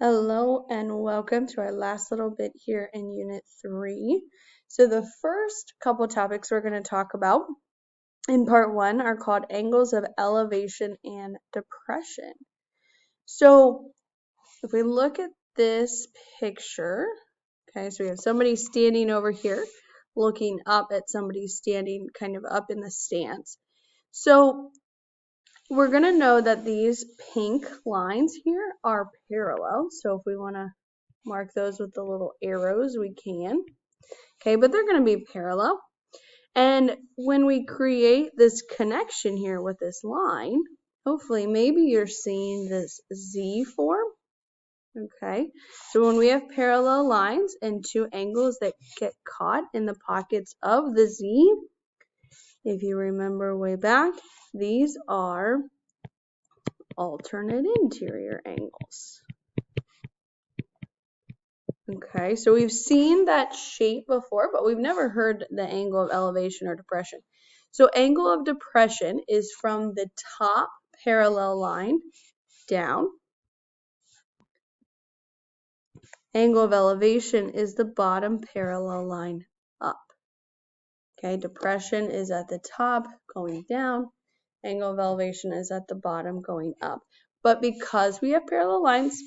Hello and welcome to our last little bit here in Unit 3. So the first couple topics we're going to talk about in Part 1 are called angles of elevation and depression. So if we look at this picture, okay, so we have somebody standing over here looking up at somebody standing kind of up in the stance. So we're going to know that these pink lines here are parallel. So if we want to mark those with the little arrows, we can. Okay, but they're going to be parallel. And when we create this connection here with this line, hopefully maybe you're seeing this Z form. Okay, so when we have parallel lines and two angles that get caught in the pockets of the Z, if you remember way back, these are alternate interior angles. Okay, so we've seen that shape before, but we've never heard the angle of elevation or depression. So angle of depression is from the top parallel line down. Angle of elevation is the bottom parallel line up. Okay, depression is at the top going down. Angle of elevation is at the bottom going up. But because we have parallel lines,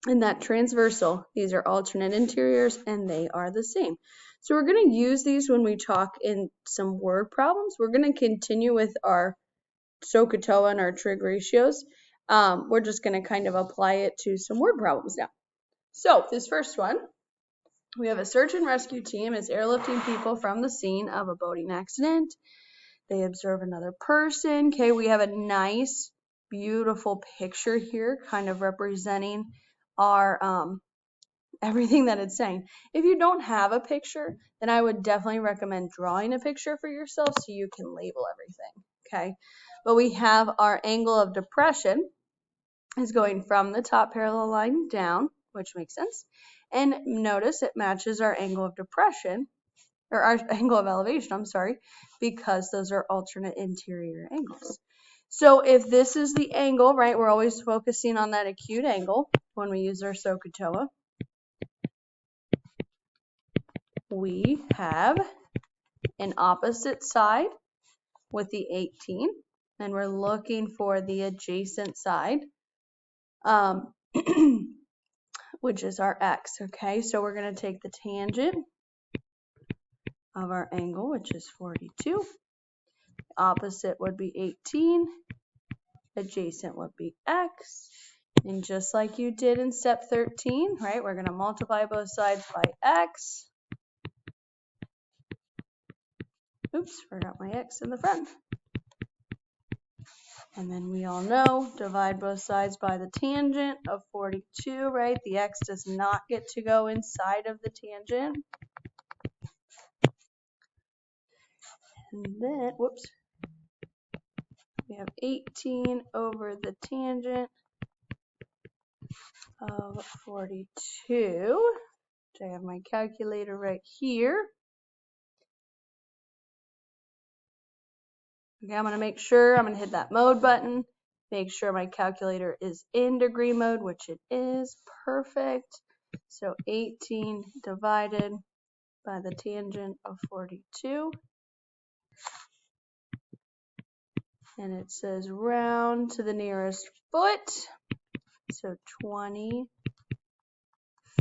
and that transversal, these are alternate interiors and they are the same. So we're going to use these when we talk in some word problems. We're going to continue with our SOHCAHTOA and our trig ratios. We're just going to kind of apply it to some word problems now. So this first one, we have a search and rescue team is airlifting people from the scene of a boating accident. They observe another person. Okay, we have a nice, beautiful picture here kind of representing our everything that it's saying. If you don't have a picture, then I would definitely recommend drawing a picture for yourself so you can label everything. Okay, but we have our angle of depression is going from the top parallel line down, which makes sense. And notice it matches our angle of depression, or our angle of elevation, I'm sorry, because those are alternate interior angles. So if this is the angle, right, we're always focusing on that acute angle when we use our SOHCAHTOA. We have an opposite side with the 18, and we're looking for the adjacent side, which is our x, okay? So we're going to take the tangent of our angle, which is 42. Opposite would be 18. Adjacent would be x. And just like you did in step 13, right, we're going to multiply both sides by x. Oops, forgot my x in the front. And then we all know, divide both sides by the tangent of 42, right? The x does not get to go inside of the tangent. And then, whoops, we have 18 over the tangent of 42. I have my calculator right here. Okay, I'm going to make sure, I'm going to hit that mode button, make sure my calculator is in degree mode, which it is. Perfect. So 18 divided by the tangent of 42. And it says round to the nearest foot. So 20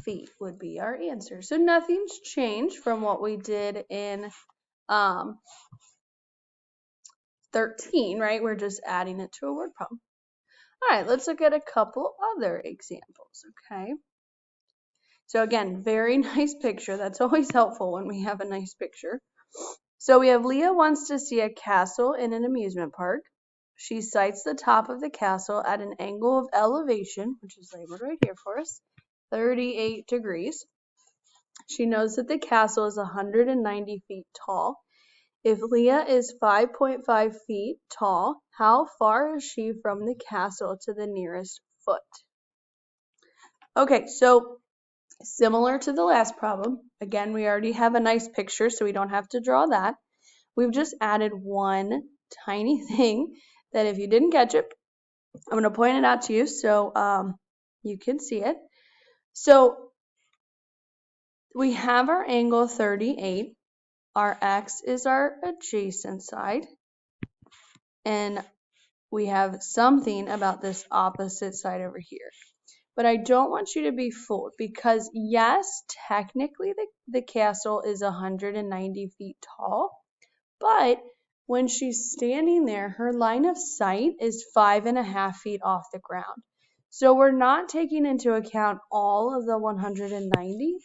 feet would be our answer. So nothing's changed from what we did in 13, right? We're just adding it to a word problem. All right, let's look at a couple other examples, okay? So again, very nice picture. That's always helpful when we have a nice picture. So we have Leah wants to see a castle in an amusement park. She sights the top of the castle at an angle of elevation, which is labeled right here for us, 38 degrees. She knows that the castle is 190 feet tall. If Leah is 5.5 feet tall, how far is she from the castle to the nearest foot? Okay, so similar to the last problem, again, we already have a nice picture, so we don't have to draw that. We've just added one tiny thing that if you didn't catch it, I'm going to point it out to you. So You can see it. So we have our angle 38. Our x is our adjacent side. And we have something about this opposite side over here. But I don't want you to be fooled because yes, technically the castle is 190 feet tall, but when she's standing there, her line of sight is 5.5 feet off the ground. So we're not taking into account all of the 190.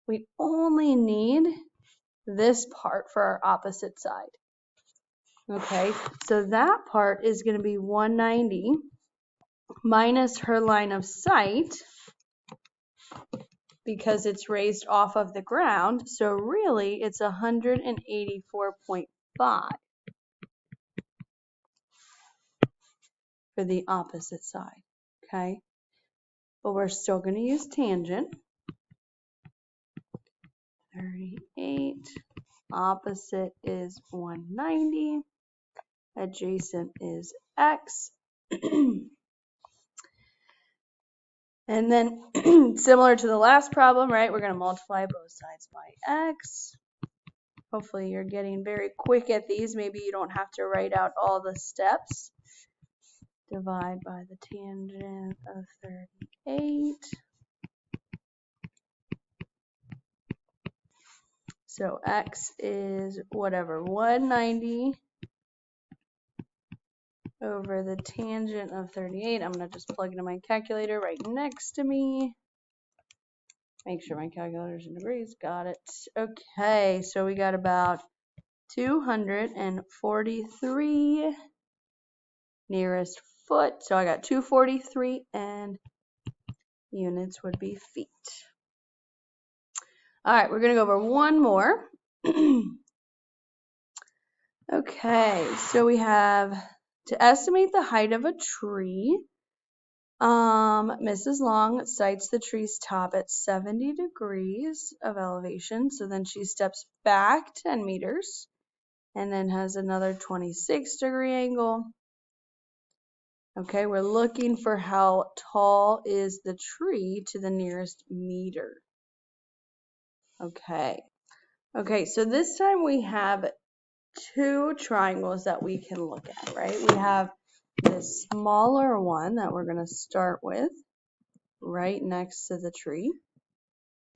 We only need this part for our opposite side. Okay, so that part is going to be 190 minus her line of sight because it's raised off of the ground. So really it's 184.5 for the opposite side. Okay, but we're still going to use tangent. 38, opposite is 190, adjacent is x. And then similar to the last problem, right, we're going to multiply both sides by x. Hopefully you're getting very quick at these. Maybe you don't have to write out all the steps. Divide by the tangent of 38. So x is whatever, 190 over the tangent of 38. I'm going to just plug into my calculator right next to me. Make sure my calculator's in degrees. Got it. Okay, so we got about 243 nearest foot. So I got 243 and units would be feet. All right, we're going to go over one more. Okay, so we have to estimate the height of a tree. Mrs. Long sights the tree's top at 70 degrees of elevation. So then she steps back 10 meters and then has another 26-degree angle. Okay, we're looking for how tall is the tree to the nearest meter. Okay, so this time we have two triangles that we can look at, right? We have the smaller one that we're going to start with right next to the tree.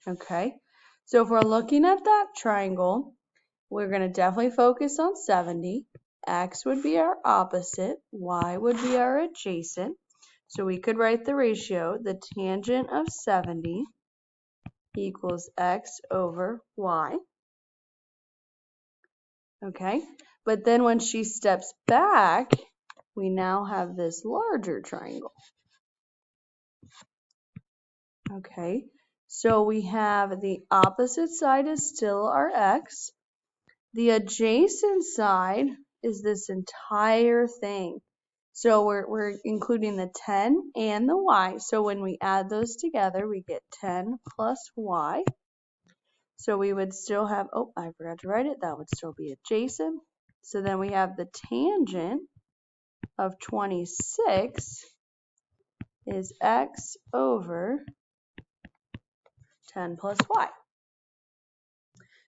Okay, so if we're looking at that triangle, we're going to definitely focus on 70. X would be our opposite, y would be our adjacent. So we could write the ratio, the tangent of 70 equals x over y. Okay, but then when she steps back, we now have this larger triangle. Okay, so we have the opposite side is still our x. The adjacent side is this entire thing. So we're including the 10 and the y. So when we add those together, we get 10 plus y. So we would still have, oh, I forgot to write it. That would still be adjacent. So then we have the tangent of 26 is x over 10 plus y.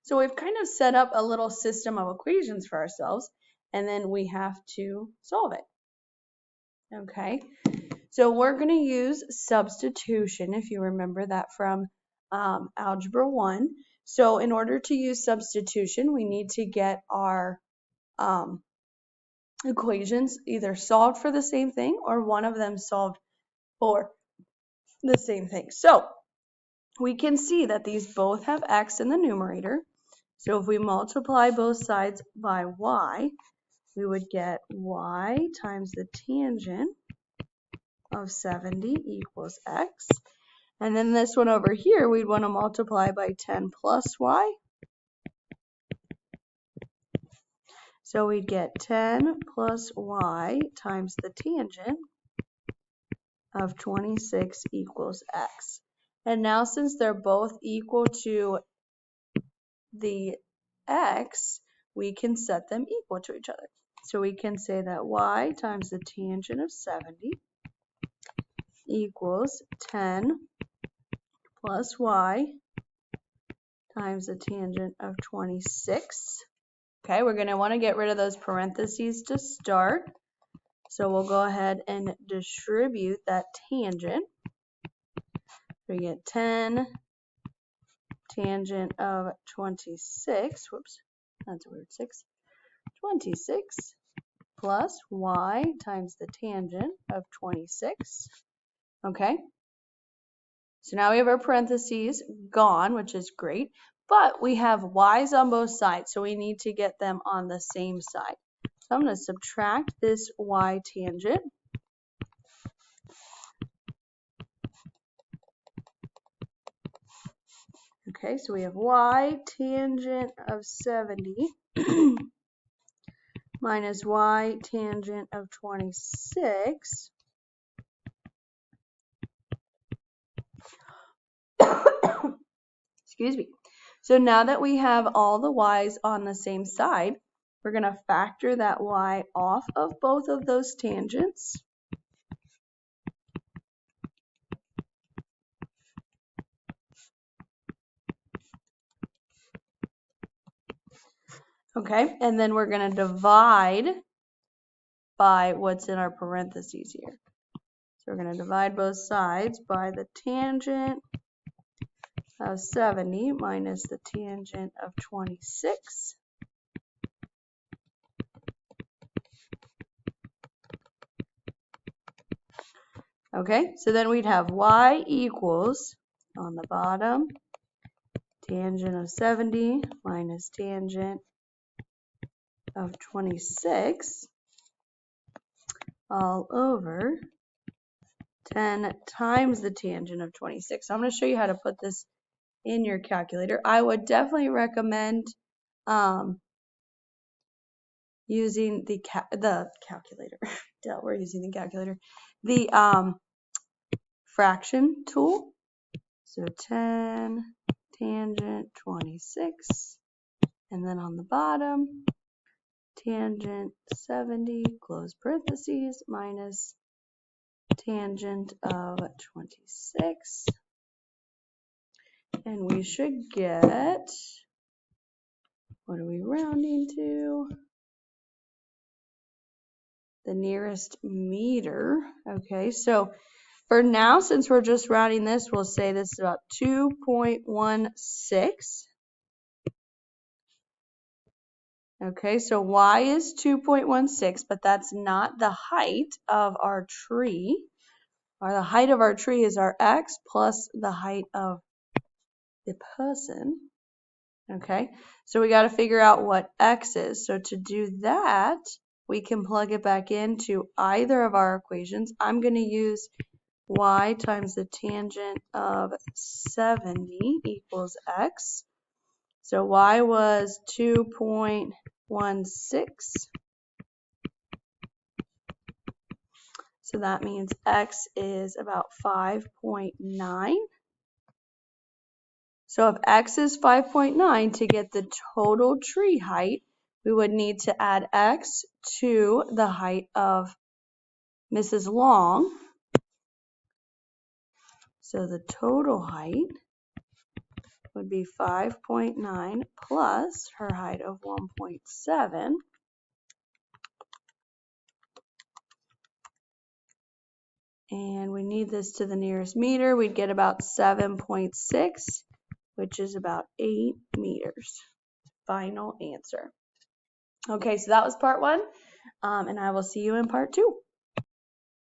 So we've kind of set up a little system of equations for ourselves, and then we have to solve it. Okay, so we're going to use substitution, if you remember that from Algebra 1. So in order to use substitution, we need to get our equations either solved for the same thing or one of them solved for the same thing. So we can see that these both have x in the numerator. So if we multiply both sides by y, we would get y times the tangent of 70 equals x. And then this one over here, we'd want to multiply by 10 plus y. So we'd get 10 plus y times the tangent of 26 equals x. And now since they're both equal to the x, we can set them equal to each other. So we can say that y times the tangent of 70 equals 10 plus y times the tangent of 26. Okay, we're going to want to get rid of those parentheses to start. So we'll go ahead and distribute that tangent. We get 10 tangent of 26, whoops, that's a weird 6, 26 plus y times the tangent of 26. Okay, so now we have our parentheses gone, which is great, but we have y's on both sides, so we need to get them on the same side. So I'm going to subtract this y tangent. Okay, so we have y tangent of 70 minus y tangent of 26. Excuse me. So now that we have all the y's on the same side, we're going to factor that y off of both of those tangents. Okay, and then we're going to divide by what's in our parentheses here. So we're going to divide both sides by the tangent of 70 minus the tangent of 26. Okay, so then we'd have y equals, on the bottom, tangent of 70 minus tangent of 26 all over 10 times the tangent of 26. So I'm going to show you how to put this in your calculator. I would definitely recommend using the calculator. We're using the calculator. The fraction tool. So 10 tangent 26, and then on the bottom, tangent 70, close parentheses, minus tangent of 26. And we should get, what are we rounding to? The nearest meter. Okay, so for now, since we're just rounding this, we'll say this is about 2.16. Okay, so y is 2.16, but that's not the height of our tree. Or the height of our tree is our x plus the height of the person. Okay, so we got to figure out what x is. So to do that, we can plug it back into either of our equations. I'm going to use y times the tangent of 70 equals x. So y was 2.16. So that means x is about 5.9. So if x is 5.9, to get the total tree height, we would need to add x to the height of Mrs. Long. So the total height would be 5.9 plus her height of 1.7. And we need this to the nearest meter. We'd get about 7.6, which is about 8 meters. Final answer. Okay, so that was part 1, and I will see you in part 2.